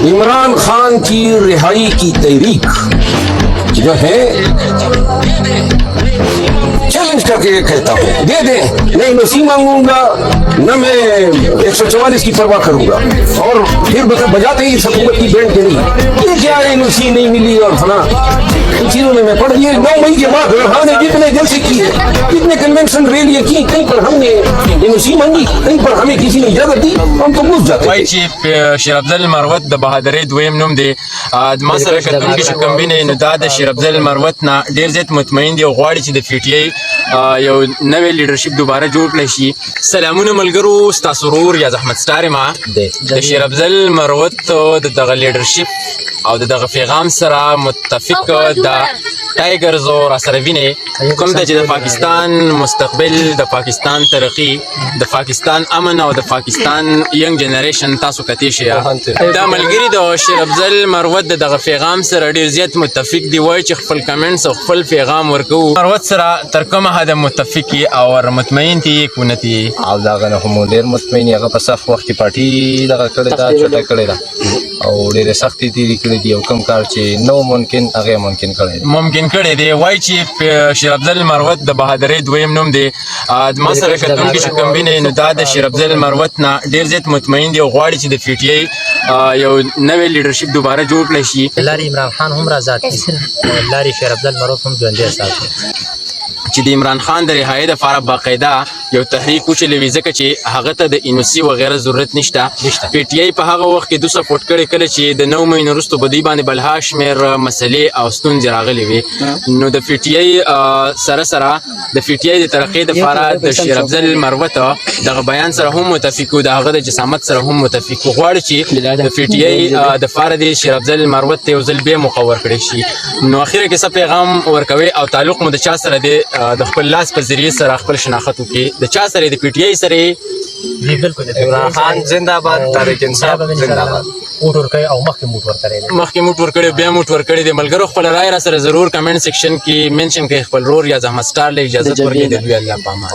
इमरान खान की रिहाई की तहरीक जो है चैलेंज करके कहता हूँ, दे दे, नहीं नसी मांगूंगा न मैं 144 की परवाह करूंगा। और फिर बजाते ही हुकूमत की बैंड के नहीं, ये क्या है नसी नहीं मिली और फला, इन चीजों में मैं पढ़ लिए 9 मई के बाद हमने जितने जलसे किए, कितने कन्वेंशन रैलियां की, कहीं पर हमने नसी मांगी, कहीं पर हमें किसी ने इजाजत दी, हम तो घुस जाते। وای چې شیر افضل مروت د بهادرۍ دویم نوم دی. ما سره کتونکي چې کوم ویني نو دا د شیر افضل مروت نه ډیر زیات مطمئن دی او غواړي چې د پی ټی آی یو نوې لیډرشپ دوباره جوړ کړی شي. سلامونه ملګرو، ستاسو ورور یاز احمد ستار ما د شیر افضل مروت د دغه لیډرشپ او دغه پیغام سره متفق د ټایګرز او را سره ویني کوم ته چې د پاکستان مستقبل، د پاکستان ترقی، د پاکستان امن او د پاکستان ینګ جنریشن تاسو کتی شي. دا ملګری د شیر افضل مروت دغه پیغام سره ډیر زیات متفق دی. وای چې خپل کمنټس او خپل پیغام ورکو مروت سره تر کومه حد متفق او مطمئن دي کونتی او داغه نه هم ډیر مطمئن هغه په صف وخت کې پارټي دغه کړی دا چټه کړی دا او ډیر سختي تیری کړی دی او کوم کار چې نو ممکن هغه ممکن کړی دی. وای چې شیر افضل مروت د بهادرۍ دویم نوم دی. ما سره کتونکي چې کوم ویني نو دا د شیر افضل مروت نه ډیر زیات مطمئن دی او غواړي چې د پی ټی آی یو نوې لیډرشپ دوباره جوړ کړی شي. لارې عمران خان هم راځي، لارې شیر افضل مروت هم ژوندی ساتي چې د عمران خان د رهایی لپاره باقاعده یو تحریک وچلوي، ځکه چې هغه ته د انوسی وغیره ضرورت نشته. پی ټی آی په هغه وخت کې 2 سپورټ کړي کله چې د 9 مې وروسته په دې باندې بلها شمېر مسلې او ستونزې راغلي وي. نو د پی ټی آی سره د پی ټی آی د ترقۍ لپاره د شیر افضل مروت دغه بیان سره هم متفق و، د هغه د جسامت سره هم متفق و. غواړي چې د پی ټی آی د لپاره د شیر افضل مروت ته یو ځل بیا مقور کړی شي. نو اخیره کې څه پیغام ورکوي او تعلق مو د چا سره دی؟ د خپل لاس په ذریعه سره خپل شناخت وکړي. د چا سره؟ د پی ټی آی سره. بالکل عمران خان زنده باد، تحریک انصاف زنده باد. موټ ورکړی او مخکې موټ ورکړی بیا موټ ورکړی دی. ملګرو خپل رائے را سره ضرور کمنټ سیکشن کې منشن کړئ. خپل رور یاز احمد سټار له اجازه ورکړئ. د الله پامان.